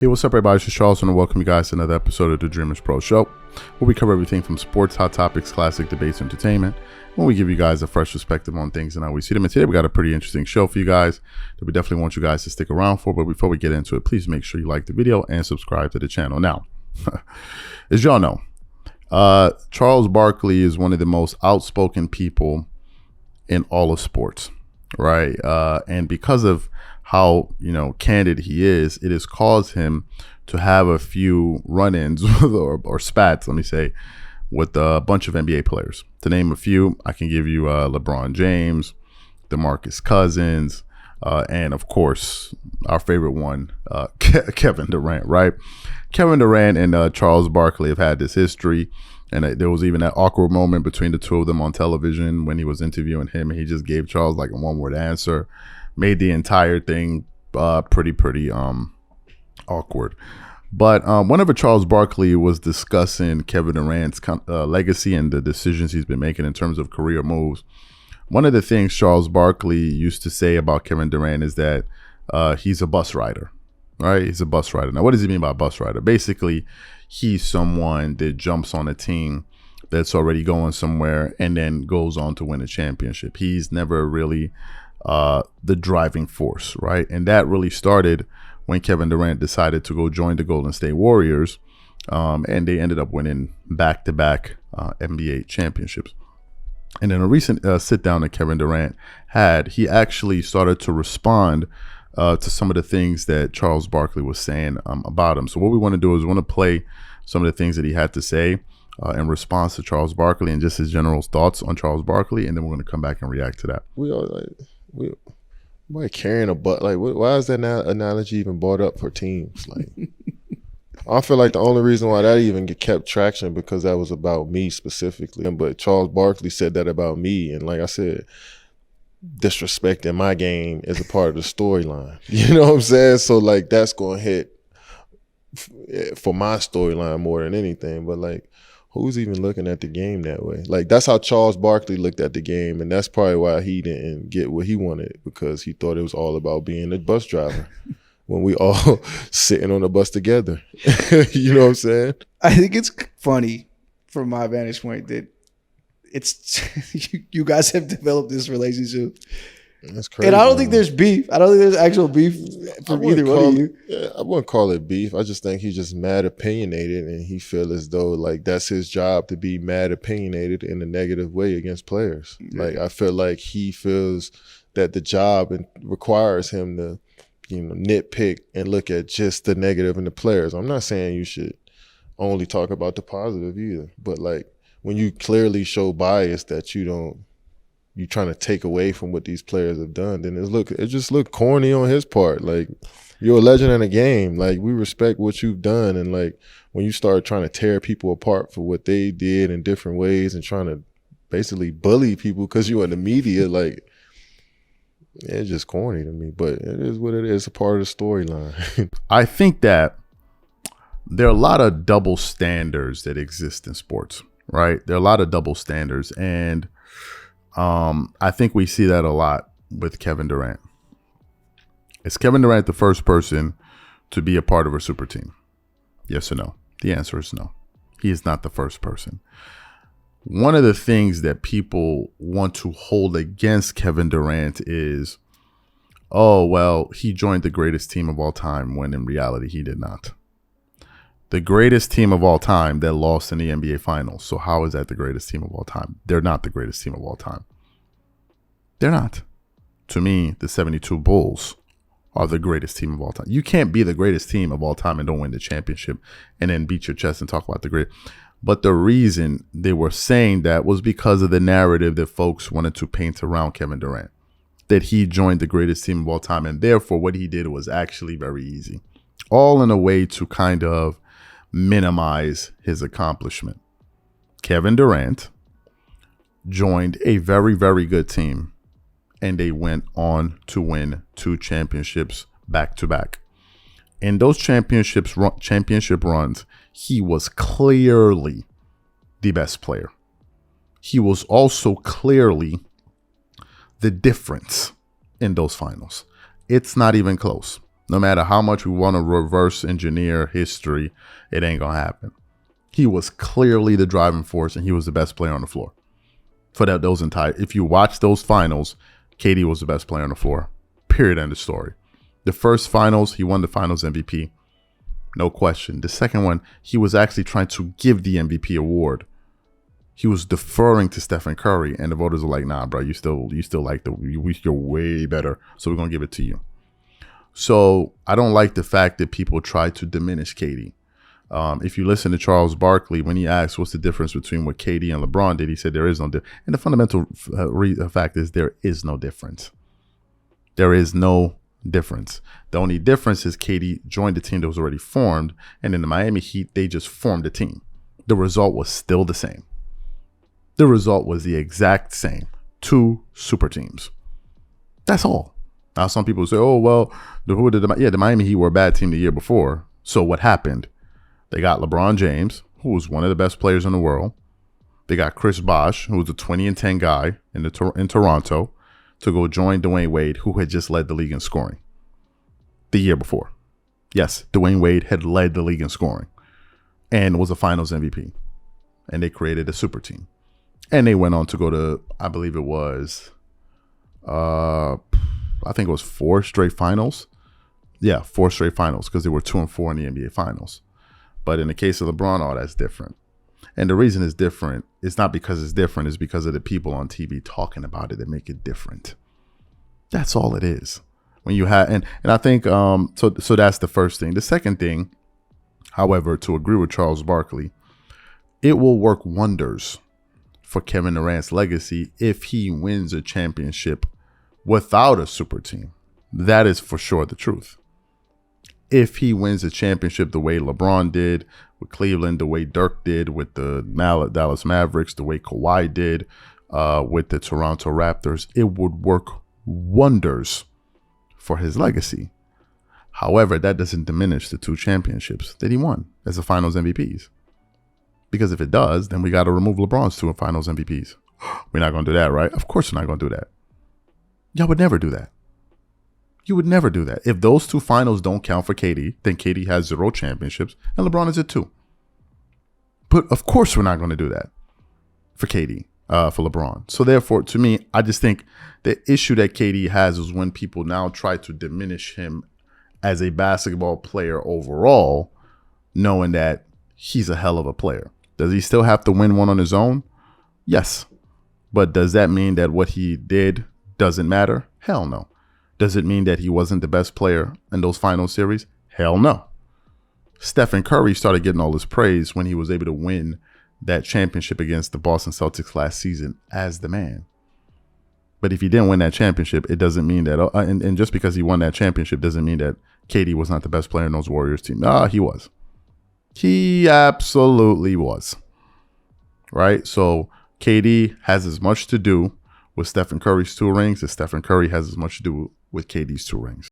Hey, what's up, everybody? It's just Charles, and I welcome you guys to another episode of the Dreamerspro Show, where we cover everything from sports, hot topics, classic debates, entertainment, when we give you guys a fresh perspective on things and how we see them. And today we got a pretty interesting show for you guys that we definitely want you guys to stick around for. But before we get into it, please make sure you like the video and subscribe to the channel. Now, as y'all know, Charles Barkley is one of the most outspoken people in all of sports, right? And because of how candid he is, it has caused him to have a few run-ins or spats, let me say, with a bunch of NBA players. To name a few, I can give you LeBron James, DeMarcus Cousins, and of course our favorite one, Kevin Durant. Right? Kevin Durant and Charles Barkley have had this history, and there was even that awkward moment between the two of them on television when he was interviewing him, and he just gave Charles like a one-word answer. Made the entire thing pretty awkward. But whenever Charles Barkley was discussing Kevin Durant's legacy and the decisions he's been making in terms of career moves, one of the things Charles Barkley used to say about Kevin Durant is that he's a bus rider, right? He's a bus rider. Now, what does he mean by bus rider? Basically, he's someone that jumps on a team that's already going somewhere and then goes on to win a championship. He's never really the driving force, right? And that really started when Kevin Durant decided to go join the Golden State Warriors, and they ended up winning back-to-back NBA championships. And in a recent sit-down that Kevin Durant had, he actually started to respond to some of the things that Charles Barkley was saying about him. So what we want to do is we want to play some of the things that he had to say in response to Charles Barkley and just his general thoughts on Charles Barkley, and then we're going to come back and react to that. Why carrying a butt? Like, why is that analogy even brought up for teams? Like, I feel like the only reason why that even kept traction because that was about me specifically. But Charles Barkley said that about me, and like I said, disrespecting my game is a part of the storyline. You know what I'm saying? So like that's going to hit for my storyline more than anything. But like, who's even looking at the game that way? Like, that's how Charles Barkley looked at the game, and that's probably why he didn't get what he wanted, because he thought it was all about being a bus driver when we all sitting on the bus together. You know what I'm saying? I think it's funny from my vantage point that it's you guys have developed this relationship. That's crazy. And I don't think there's beef. I don't think there's actual beef from either one of you. Yeah, I wouldn't call it beef. I just think he's just mad opinionated, and he feels as though like that's his job to be mad opinionated in a negative way against players. Yeah. Like, I feel like he feels that the job requires him to, nitpick and look at just the negative in the players. I'm not saying you should only talk about the positive either, but like when you clearly show bias that you're trying to take away from what these players have done, then it just looked corny on his part. Like, you're a legend in the game. Like, we respect what you've done. And like, when you start trying to tear people apart for what they did in different ways and trying to basically bully people because you're in the media, like, it's just corny to me. But it is what it is. It's a part of the storyline. I think that there are a lot of double standards that exist in sports, right? There are a lot of double standards, and I think we see that a lot with Kevin Durant. Is Kevin Durant the first person to be a part of a super team? Yes or no? The answer is no. He is not the first person. One of the things that people want to hold against Kevin Durant is, oh, well, he joined the greatest team of all time, when in reality he did not. The greatest team of all time that lost in the NBA Finals. So how is that the greatest team of all time? They're not the greatest team of all time. They're not. To me, the 72 Bulls are the greatest team of all time. You can't be the greatest team of all time and don't win the championship and then beat your chest and talk about the great. But the reason they were saying that was because of the narrative that folks wanted to paint around Kevin Durant, that he joined the greatest team of all time, and therefore what he did was actually very easy. All in a way to kind of minimize his accomplishment. Kevin Durant joined a very, very good team, and they went on to win 2 championships back to back. In those championship runs, he was clearly the best player. He was also clearly the difference in those finals. It's not even close. No matter how much we want to reverse engineer history, it ain't going to happen. He was clearly the driving force, and he was the best player on the floor. For those entire, if you watch those finals, KD was the best player on the floor. Period. End of story. The first finals, he won the finals MVP. No question. The second one, he was actually trying to give the MVP award. He was deferring to Stephen Curry, and the voters were like, "Nah, bro, you still like you're way better, so we're gonna give it to you." So I don't like the fact that people try to diminish KD. If you listen to Charles Barkley, when he asked what's the difference between what KD and LeBron did, he said there is no difference. And the fundamental fact is there is no difference. There is no difference. The only difference is KD joined the team that was already formed, and in the Miami Heat, they just formed a team. The result was still the same. The result was the exact same. 2 super teams. That's all. Now, some people say, oh, well, the Miami Heat were a bad team the year before. So what happened? They got LeBron James, who was one of the best players in the world. They got Chris Bosh, who was a 20-10 guy in Toronto, to go join Dwayne Wade, who had just led the league in scoring the year before. Yes, Dwayne Wade had led the league in scoring and was a finals MVP. And they created a super team. And they went on to go to, I believe it was, I think it was 4 straight finals. Yeah, 4 straight finals, because they were 2-4 in the NBA finals. But in the case of LeBron, oh, that's different. And the reason it's different is not because it's different, it's because of the people on TV talking about it that make it different. That's all it is. When you have, and I think, so that's the first thing. The second thing, however, to agree with Charles Barkley, it will work wonders for Kevin Durant's legacy if he wins a championship without a super team. That is for sure the truth. If he wins a championship the way LeBron did with Cleveland, the way Dirk did with the Dallas Mavericks, the way Kawhi did with the Toronto Raptors, it would work wonders for his legacy. However, that doesn't diminish the 2 championships that he won as the finals MVPs. Because if it does, then we got to remove LeBron's 2 finals MVPs. We're not going to do that, right? Of course we're not going to do that. Y'all would never do that. You would never do that. If those 2 finals don't count for KD, then KD has 0 championships and LeBron is at 2. But of course we're not going to do that for KD, for LeBron. So therefore, to me, I just think the issue that KD has is when people now try to diminish him as a basketball player overall, knowing that he's a hell of a player. Does he still have to win one on his own? Yes. But does that mean that what he did doesn't matter? Hell no. Does it mean that he wasn't the best player in those final series? Hell no. Stephen Curry started getting all this praise when he was able to win that championship against the Boston Celtics last season as the man. But if he didn't win that championship, it doesn't mean that, and just because he won that championship doesn't mean that KD was not the best player in those Warriors team. Nah, he was. He absolutely was. Right? So KD has as much to do with Stephen Curry's 2 rings as Stephen Curry has as much to do with KD's 2 rings.